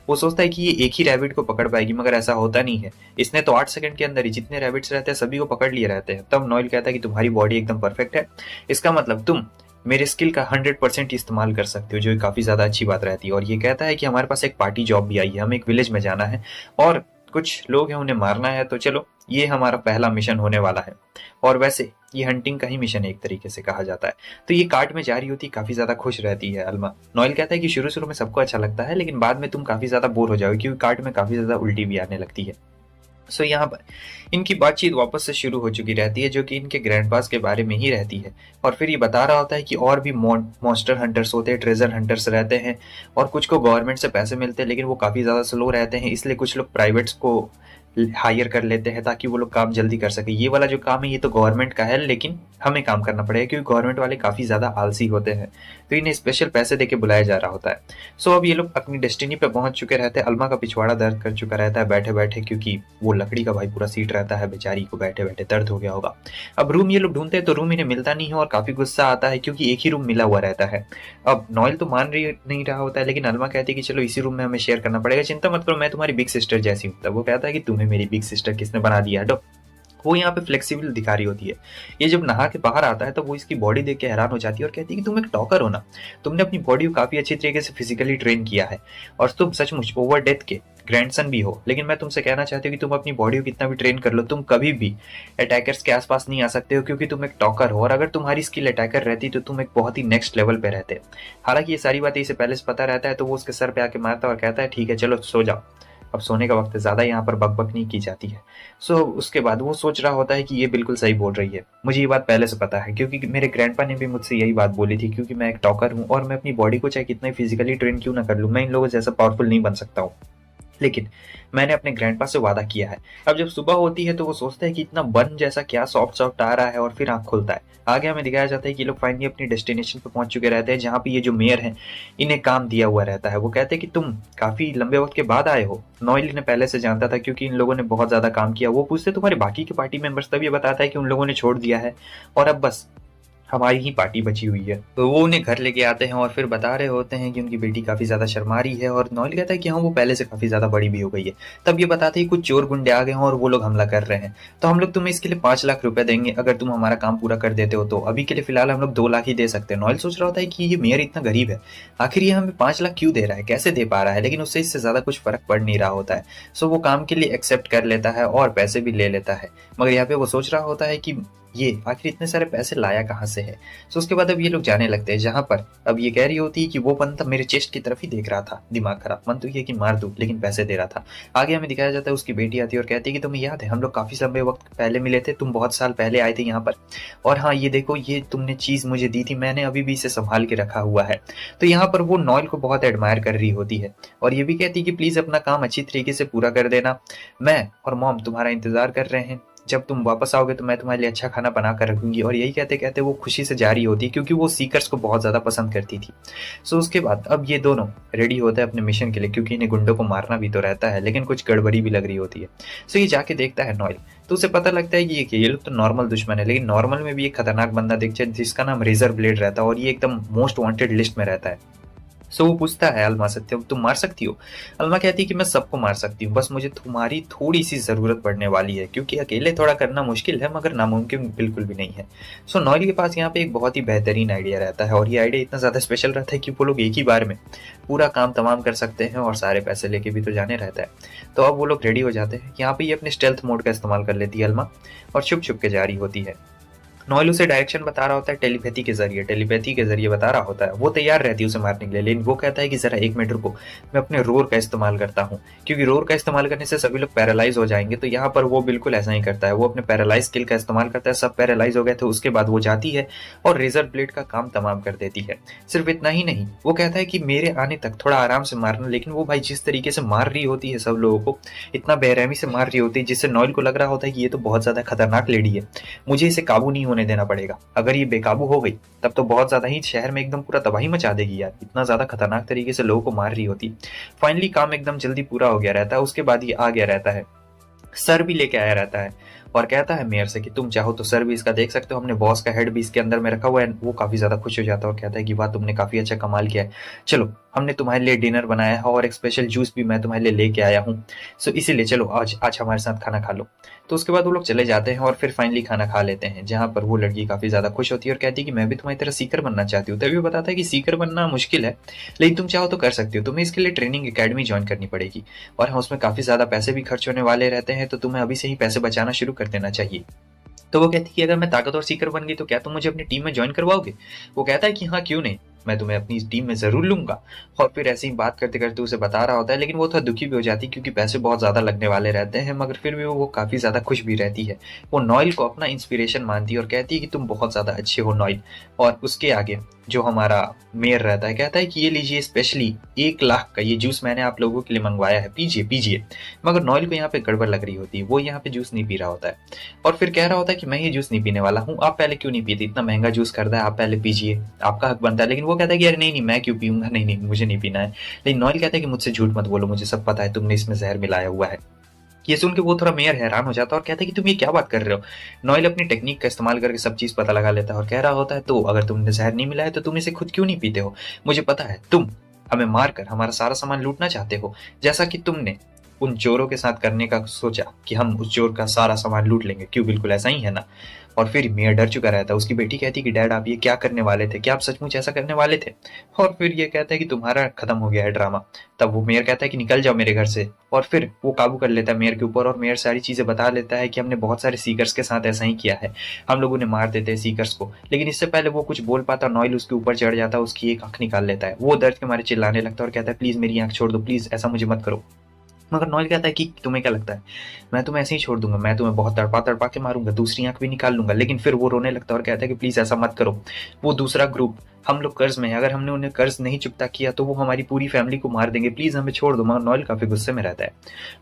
वो सोचता है कि ये एक ही रैबिट को पकड़ पाएगी, मगर ऐसा होता नहीं है। इसने तो 8 सेकंड के अंदर ही जितने रैबिट्स रहते हैं सभी को पकड़ लिए रहते हैं। तब नॉयल कहता है कि तुम्हारी बॉडी एकदम परफेक्ट है, इसका मतलब तुम मेरे स्किल का 100% इस्तेमाल कर सकते हो, जो काफी ज्यादा अच्छी बात रहती है। और ये कहता है कि हमारे पास एक पार्टी जॉब भी आई है, हमें एक विलेज में जाना है और कुछ लोग हैं उन्हें मारना है, तो चलो ये हमारा पहला मिशन होने वाला है। और वैसे ये हंटिंग का ही मिशन है एक तरीके से कहा जाता है। तो ये कार्ट में जा रही होती, काफी ज्यादा खुश रहती है अल्मा। नॉयल कहता है कि शुरू शुरू में सबको अच्छा लगता है, लेकिन बाद में तुम काफी ज्यादा बोर हो जाओगे क्योंकि कार्ट में काफी ज्यादा उल्टी भी आने लगती है। सो यहाँ पर इनकी बातचीत वापस से शुरू हो चुकी रहती है, जो कि इनके ग्रैंडपास के बारे में ही रहती है। और फिर ये बता रहा होता है कि और भी मॉन्स्टर हंटर्स होते हैं, ट्रेजर हंटर्स रहते हैं, और कुछ को गवर्नमेंट से पैसे मिलते हैं, लेकिन वो काफी ज्यादा स्लो रहते हैं, इसलिए कुछ लोग प्राइवेट्स को हायर कर लेते हैं ताकि वो लोग काम जल्दी कर सके। ये वाला जो काम है ये तो गवर्नमेंट का है, लेकिन हमें काम करना पड़ेगा क्योंकि गवर्नमेंट वाले काफी ज्यादा आलसी होते हैं, तो इन्हें स्पेशल पैसे देके बुलाया जा रहा होता है। सो अब ये लोग अपनी डेस्टिनी पे पहुंच चुके रहते हैं। अल्मा का पिछवाड़ा दर्द कर चुका रहता है बैठे बैठे, क्योंकि वो लकड़ी का भाई पूरा सीट रहता है, बेचारी को बैठे बैठे दर्द हो गया होगा। अब रूम ये लोग ढूंढते हैं तो रूम इन्हें मिलता नहीं है, और काफी गुस्सा आता है क्योंकि एक ही रूम मिला हुआ रहता है। अब नॉयल तो मान रही नहीं रहा होता है, लेकिन अल्मा कहती है कि चलो इसी रूम में हमें शेयर करना पड़ेगा, चिंता मत करो मैं तुम्हारी बिग सिस्टर जैसी हूँ। तब वो कहता है कि तुम्हें मेरी बिग सिस्टर किसने बना दिया, हटो। वो यहाँ पे फ्लेक्सिबल दिखा रही होती है। ये जब नहा के बाहर आता है तो वो इसकी बॉडी देख के हैरान हो जाती है और कहती है कि तुम एक टॉकर हो ना, तुमने अपनी बॉडी को काफी अच्छी तरीके से फिजिकली ट्रेन किया है, और तुम सचमुच ओवर डेथ के ग्रैंडसन भी हो। लेकिन मैं तुमसे कहना चाहती हूँ कि तुम अपनी बॉडी को कितना भी ट्रेन कर लो, तुम कभी भी अटैकर्स के आसपास नहीं आ सकते हो, क्योंकि तुम एक टॉकर हो, और अगर तुम्हारी स्किल अटैकर रहती तो तुम एक बहुत ही नेक्स्ट लेवल पे रहते। हालांकि ये सारी बातें इसे पहले से पता रहता है, तो वो उसके सर पे आके मारता है और कहता है ठीक है चलो सो जाओ, अब सोने का वक्त है, ज्यादा यहाँ पर बकबक नहीं की जाती है। सो उसके बाद वो सोच रहा होता है कि ये बिल्कुल सही बोल रही है, मुझे ये बात पहले से पता है क्योंकि मेरे ग्रैंडपा ने भी मुझसे यही बात बोली थी, क्योंकि मैं एक टॉकर हूँ और मैं अपनी बॉडी को चाहे कितना फिजिकली ट्रेन क्यों ना कर लूँ, मैं इन लोगों जैसा पावरफुल नहीं बन सकता हूँ, लेकिन मैंने अपने ग्रैंडपा से वादा किया है। अब जब सुबह होती है तो वो सोचता है कि इतना बन जैसा क्या सॉफ्ट सॉफ्ट आ रहा है, और फिर आंख खुलता है। आगे हमें दिखाया जाता है कि लोग फाइनली अपनी डेस्टिनेशन पे पहुंच चुके रहते हैं, जहाँ पे ये जो मेयर हैं इन्हें काम दिया हुआ रहता है। वो कहते हैं कि तुम काफी लंबे वक्त के बाद आए हो। नॉयल इन्हें पहले से जानता था क्योंकि इन लोगों ने बहुत ज्यादा काम किया। वो पूछते तुम्हारे बाकी के पार्टी मेंबर्स, तब ये बताता है कि उन लोगों ने छोड़ दिया है और अब बस हमारी ही पार्टी बची हुई है। तो वो उन्हें घर लेके आते हैं और फिर बता रहे होते हैं कि उनकी बेटी काफी ज्यादा शर्मा रही है, और नॉयल कहता है कि हाँ वो पहले से काफी ज्यादा बड़ी भी हो गई है। तब ये बताते हैं कुछ चोर गुंडे आ गए हैं और वो लोग हमला कर रहे हैं, तो हम लोग तुम्हें इसके लिए 5 लाख रुपए देंगे अगर तुम हमारा काम पूरा कर देते हो। तो अभी के लिए फिलहाल हम लोग 2 लाख ही दे सकते हैं। नॉयल सोच रहा होता है कि ये मेयर इतना गरीब है, आखिर ये हमें 5 लाख क्यों दे रहा है, कैसे दे पा रहा है, लेकिन उससे इससे ज्यादा कुछ फर्क पड़ नहीं रहा होता है। सो वो काम के लिए एक्सेप्ट कर लेता है और पैसे भी ले लेता है, मगर यहाँ पे वो सोच रहा होता है कि ये आखिर इतने सारे पैसे लाया कहाँ से है। सो उसके बाद अब ये लोग जाने लगते हैं, जहां पर अब ये कह रही होती है कि वो बंदा मेरे चेस्ट की तरफ ही देख रहा था, दिमाग खराब, मन तो ये कि मार दूं लेकिन पैसे दे रहा था। आगे हमें दिखाया जाता है उसकी बेटी आती है और कहती है कि तुम्हें याद है हम लोग काफी लंबे वक्त पहले मिले थे, तुम बहुत साल पहले आए थे यहाँ पर, और हाँ ये देखो ये तुमने चीज मुझे दी थी, मैंने अभी भी इसे संभाल के रखा हुआ है। तो यहाँ पर वो नॉयल को बहुत एडमायर कर रही होती है और ये भी कहती है कि प्लीज अपना काम अच्छी तरीके से पूरा कर देना, मैं और मॉम तुम्हारा इंतजार कर रहे हैं। जब तुम वापस आओगे तो मैं तुम्हारे लिए अच्छा खाना बना कर रखूंगी। और यही कहते कहते वो खुशी से जा रही होती है, क्योंकि वो सीकर्स को बहुत ज़्यादा पसंद करती थी। सो उसके बाद अब ये दोनों रेडी होते हैं अपने मिशन के लिए, क्योंकि इन्हें गुंडों को मारना भी तो रहता है, लेकिन कुछ गड़बड़ी भी लग रही होती है। सो ये जाके देखता है नॉयल, तो उसे पता लगता है कि ये लोग तो नॉर्मल दुश्मन है, लेकिन नॉर्मल में भी एक खतरनाक बंदा दिखता है जिसका नाम रेजर ब्लेड रहता है, और ये एकदम मोस्ट वांटेड लिस्ट में रहता है। सो वो पूछता है अल्मा से, तुम मार सकती हो? अल्मा कहती है कि मैं सबको मार सकती हूँ, बस मुझे तुम्हारी थोड़ी सी ज़रूरत पड़ने वाली है, क्योंकि अकेले थोड़ा करना मुश्किल है मगर नामुमकिन बिल्कुल भी नहीं है। सो नॉयल के पास यहाँ पे एक बहुत ही बेहतरीन आइडिया रहता है, और ये आइडिया इतना ज़्यादा स्पेशल रहता है कि वो लोग एक ही बार में पूरा काम तमाम कर सकते हैं और सारे पैसे लेके भी तो जाने रहता है। तो अब वो लोग रेडी हो जाते हैं। यहाँ पे ये अपने स्टेल्थ मोड का इस्तेमाल कर लेती है अल्मा, और छुप छुप के जारी होती है। नॉयल उसे डायरेक्शन बता रहा होता है टेलीपैथी के जरिए बता रहा होता है। वो तैयार रहती है उसे मारने के लिए, लेकिन वो कहता है कि जरा 1 मिनट रुको, मैं अपने रोर का इस्तेमाल करता हूँ, क्योंकि रोर का इस्तेमाल करने से सभी लोग पैरालाइज हो जाएंगे। तो यहाँ पर वो बिल्कुल ऐसा ही करता है, वो अपने पैरालाइज स्किल का इस्तेमाल करता है। सब पैरालाइज हो गए थे, उसके बाद वो जाती है और रेजर ब्लेड का काम तमाम कर देती है। सिर्फ इतना ही नहीं, वो कहता है कि मेरे आने तक थोड़ा आराम से मारना, लेकिन वो भाई जिस तरीके से मार रही होती है सब लोगों को, इतना बेरहमी से मार रही होती है, जिससे नॉयल को लग रहा होता है कि ये तो बहुत ज्यादा खतरनाक लेडी है, मुझे इसे काबू नहीं होने देना पड़ेगा। अगर ये बेकाबू हो गई तब तो बहुत ज्यादा ही शहर में एकदम पूरा तबाही मचा देगी यार, इतना ज्यादा खतरनाक तरीके से लोगों को मार रही होती। फाइनली काम एकदम जल्दी पूरा हो गया रहता है। उसके बाद ये आ गया रहता है, सर भी लेके आया रहता है, और कहता है मेयर से कि तुम चाहो तो सर भी इसका देख सकते हो, हमने बॉस का हेड भी इसके अंदर में रखा हुआ है। वो काफी ज्यादा खुश हो जाता है और कहता है कि वाह तुमने काफी अच्छा कमाल किया है, चलो हमने तुम्हारे लिए डिनर बनाया है और एक स्पेशल जूस भी मैं तुम्हारे लिए लेके आया हूँ, सो इसीलिए चलो आज आज हमारे साथ खाना खा लो। तो उसके बाद वो लोग चले जाते हैं और फिर फाइनली खाना खा लेते हैं, जहाँ पर वो लड़की काफी ज्यादा खुश होती है और कहती है कि मैं भी तुम्हारी तरह सीकर बनना चाहती हूँ। तभी वो बताता है कि सीकर बनना मुश्किल है, लेकिन तुम चाहो तो कर सकती हो, तुम्हें इसके लिए ट्रेनिंग अकेडमी ज्वाइन करनी पड़ेगी, और हाँ उसमें काफी ज्यादा पैसे भी खर्च होने वाले रहते हैं, तो तुम्हें अभी से ही पैसे बचाना शुरू कर देना चाहिए। तो वो कहती है कि अगर मैं ताकतवर सीकर बन गई तो क्या तुम मुझे अपनी टीम में ज्वाइन करवाओगे? वो कहता है कि हाँ क्यों नहीं, मैं तुम्हें अपनी टीम में जरूर लूंगा। और फिर ऐसे ही बात करते करते उसे बता रहा होता है, लेकिन वो थोड़ा दुखी भी हो जाती है क्योंकि पैसे बहुत ज्यादा लगने वाले रहते हैं, मगर फिर भी वो काफी ज्यादा खुश भी रहती है। वो नॉयल को अपना इंस्पिरेशन मानती है और कहती है कि तुम बहुत ज्यादा अच्छे हो नॉयल। और उसके आगे जो हमारा मेयर रहता है कहता है कि ये लीजिए स्पेशली 1 लाख का ये जूस मैंने आप लोगों के लिए मंगवाया है, पीजिए पीजिए। मगर नॉयल को यहाँ पे गड़बड़ लग रही होती है, वो यहाँ पे जूस नहीं पी रहा होता है और फिर कह रहा होता है कि मैं ये जूस नहीं पीने वाला हूँ, आप पहले क्यों नहीं पीते, इतना महंगा जूस कर रहा है, आप पहले पीजिए, आपका हक बनता है। लेकिन वो कहता है कि अरे नहीं नहीं मैं क्यों पीऊंगा, नहीं नहीं मुझे नहीं पीना है। लेकिन नॉयल कहता है कि मुझसे झूठ मत बोलो, मुझे सब पता है, तुमने इसमें जहर मिलाया हुआ है। ये सुन के वो थोड़ा मेयर हैरान हो जाता है और कहता है कि तुम ये क्या बात कर रहे हो। नॉयल अपनी टेक्निक का इस्तेमाल करके सब चीज पता लगा लेता है और कह रहा होता है तो अगर तुमने जहर नहीं मिलाया तो तुम इसे खुद क्यों नहीं पीते हो, मुझे पता है तुम हमें मारकर हमारा सारा सामान लूटना चाहते हो, जैसा कि तुमने उन चोरों के साथ करने का सोचा कि हम उस चोर का सारा सामान लूट लेंगे, क्यों बिल्कुल ऐसा ही है ना। और फिर मेयर डर चुका रहता है, उसकी बेटी कहती कि डैड आप ये क्या करने वाले थे, क्या आप सचमुच ऐसा करने वाले थे। और फिर ये कहता है कि तुम्हारा खत्म हो गया है ड्रामा। तब वो मेयर कहता है कि निकल जाओ मेरे घर से, और फिर वो काबू कर लेता है मेयर के ऊपर और मेयर सारी चीजें बता लेता है कि हमने बहुत सारे सीकर्स के साथ ऐसा ही किया है, हम लोगों ने मार देते हैं सीकर्स को। लेकिन इससे पहले वो कुछ बोल पाता नॉयल उसके ऊपर चढ़ जाता है, उसकी एक आंख निकाल लेता है, वो दर्द के मारे चिल्लाने लगता है और कहता है प्लीज मेरी आंख छोड़ दो, प्लीज ऐसा मुझे मत करो। मगर नॉयल कहता है कि तुम्हें क्या लगता है मैं तुम्हें ऐसे ही छोड़ दूंगा, मैं तुम्हें बहुत तड़पा तड़पा के मारूंगा, दूसरी आंख भी निकाल लूंगा। लेकिन फिर वो रोने लगता है और कहता है कि प्लीज ऐसा मत करो, वो दूसरा ग्रुप हम लोग कर्ज में है, अगर हमने उन्हें कर्ज नहीं चुकता किया तो वो हमारी पूरी फैमिली को मार देंगे, प्लीज हमें छोड़ दो। मगर नॉयल काफी गुस्से में रहता है,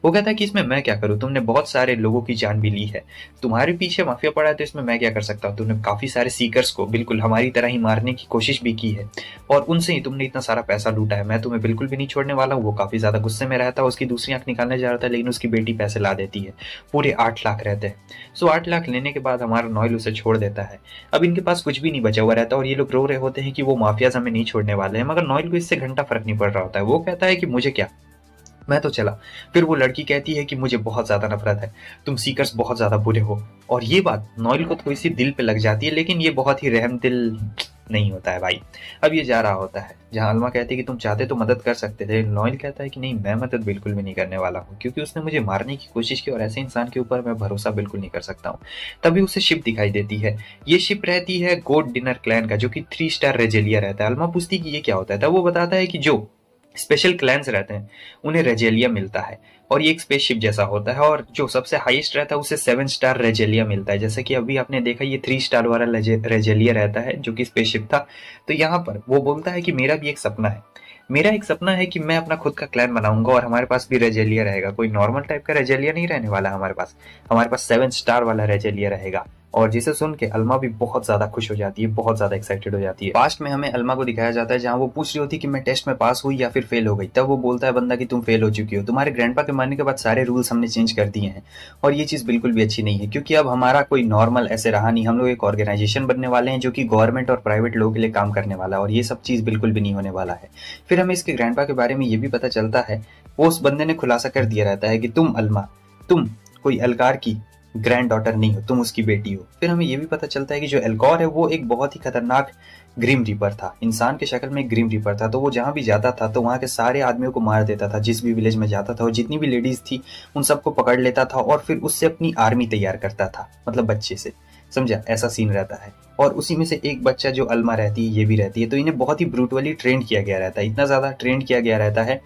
वो कहता है कि इसमें मैं क्या करूं, तुमने बहुत सारे लोगों की जान भी ली है, तुम्हारे पीछे माफिया पड़ा है तो इसमें मैं क्या कर सकता हूँ, तुमने काफी सारे सीकर्स को बिल्कुल हमारी तरह ही मारने की कोशिश भी की है और उनसे ही तुमने इतना सारा पैसा लूटा है, मैं तुम्हें बिल्कुल भी नहीं छोड़ने वाला हूँ। वो काफी ज्यादा गुस्से में रहता है, उसकी दूसरी आंख निकालने जा रहा था लेकिन उसकी बेटी पैसे ला देती है, पूरे 8 लाख रहते हैं। सो 8 लाख लेने के बाद हमारा नॉयल उसे छोड़ देता है। अब इनके पास कुछ भी नहीं बचा हुआ रहता और ये लोग रो रहे होते हैं कि वो माफियाज हमें नहीं छोड़ने वाले हैं, मगर नॉयल को इससे घंटा फर्क नहीं पड़ रहा होता है। वो कहता है कि मुझे क्या, मैं तो चला। फिर वो लड़की कहती है कि मुझे बहुत ज्यादा नफरत है, तुम सीकर्स बहुत ज्यादा बुरे हो। और ये बात नॉयल को थोड़ी सी दिल पे लग जाती है, लेकिन ये बहुत ही रहम दिल नहीं होता है भाई। अब ये जा रहा होता है जहां अलमा कहती है कि तुम चाहते तो मदद कर सकते थे, नॉयल कहता है कि नहीं मैं मदद बिल्कुल भी नहीं करने वाला हूँ, क्योंकि उसने मुझे मारने की कोशिश की और ऐसे इंसान के ऊपर मैं भरोसा बिल्कुल नहीं कर सकता हूँ। तभी उसे शिप दिखाई देती है, ये शिप रहती है गोड डिनर क्लैन का, जो कि 3 स्टार रेजेलिया रहता है। अलमा पूछती कि ये क्या होता है, तब वो बताता है कि जो स्पेशल क्लैंस रहते हैं उन्हें रेजेलिया मिलता है, और ये एक स्पेसशिप जैसा होता है, और जो सबसे हाईएस्ट रहता है उसे 7 स्टार रेजेलिया मिलता है। जैसे कि अभी आपने देखा ये 3 स्टार वाला रेजेलिया रहता है जो कि स्पेसशिप था। तो यहाँ पर वो बोलता है कि मेरा भी एक सपना है, मेरा एक सपना है कि मैं अपना खुद का क्लैन बनाऊंगा और हमारे पास भी रेजेलिया रहेगा। कोई नॉर्मल टाइप का रेजेलिया नहीं रहने वाला हमारे पास 7 स्टार वाला रेजेलिया रहेगा। और जिसे सुन के अल्मा भी बहुत ज्यादा खुश हो जाती है, बहुत ज्यादा एक्साइटेड हो जाती है। पास्ट में हमें अल्मा को दिखाया जाता है जहाँ वो पूछ रही होती है कि मैं टेस्ट में पास हुई या फिर फेल हो गई। तब वो बोलता है बंदा कि तुम फेल हो चुकी हो, तुम्हारे ग्रैंडपा के मरने के बाद सारे रूल्स हमने चेंज कर दिए हैं। और ये चीज बिल्कुल भी अच्छी नहीं है, क्योंकि अब हमारा कोई नॉर्मल ऐसे रहा नहीं। हम लोग एक ऑर्गेनाइजेशन बनने वाले हैं जो कि गवर्नमेंट और प्राइवेट लोगों के लिए काम करने वाला है, और ये सब चीज बिल्कुल भी नहीं होने वाला है। फिर हमें इसके ग्रैंडपा के बारे में ये भी पता चलता है, वो उस बंदे ने खुलासा कर दिया रहता है कि तुम अल्मा, तुम कोई एल्कार की ग्रैंड डॉटर नहीं हो, तुम उसकी बेटी हो। फिर हमें ये भी पता चलता है कि जो एल्कॉर है वो एक बहुत ही खतरनाक ग्रीम रीपर था, इंसान के शक्ल में एक ग्रीम रीपर था। तो वो जहां भी जाता था तो वहां के सारे आदमियों को मार देता था, जिस भी विलेज में जाता था, और जितनी भी लेडीज थी उन सबको पकड़ लेता था और फिर उससे अपनी आर्मी तैयार करता था, मतलब बच्चे से। समझा, ऐसा सीन रहता है। और उसी में से एक बच्चा जो अल्मा रहती है, ये भी रहती है। तो इन्हें बहुत ही ब्रूटली ट्रेंड किया गया रहता है, इतना ज्यादा ट्रेंड किया गया रहता है।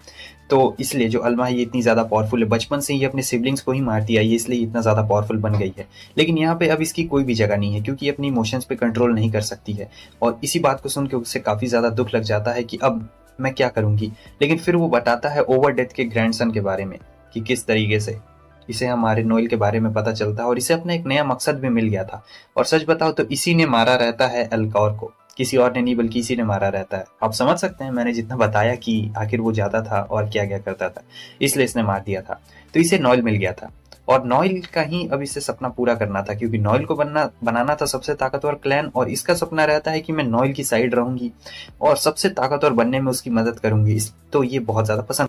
तो इसलिए जो अल्मा है ये इतनी ज्यादा पावरफुल है, बचपन से ही अपने सिबलिंग्स को ही मारती आई है, इसलिए इतना ज्यादा पावरफुल बन गई है। लेकिन यहाँ पे अब इसकी कोई भी जगह नहीं है, क्योंकि ये अपनी इमोशंस पे कंट्रोल नहीं कर सकती है। और इसी बात को सुन के उससे काफी ज्यादा दुख लग जाता है कि अब मैं क्या करूंगी। लेकिन फिर वो बताता है ओवर डेथ के ग्रैंडसन के बारे में, कि किस तरीके से इसे हमारे नोएल के बारे में पता चलता है, और इसे अपना एक नया मकसद भी मिल गया था। और सच बताओ तो इसी ने मारा रहता है एल्कॉर को, किसी और ने नहीं बल्कि इसी ने मारा रहता है। आप समझ सकते हैं मैंने जितना बताया कि आखिर वो जाता था और क्या क्या करता था, इसलिए इसने मार दिया था। तो इसे नॉयल मिल गया था, और नॉयल का ही अब इसे सपना पूरा करना था, क्योंकि नॉयल को बनाना था सबसे ताकतवर क्लैन। और इसका सपना रहता है कि मैं नॉयल की साइड रहूंगी और सबसे ताकतवर बनने में उसकी मदद करूंगी। तो ये बहुत ज्यादा पसंद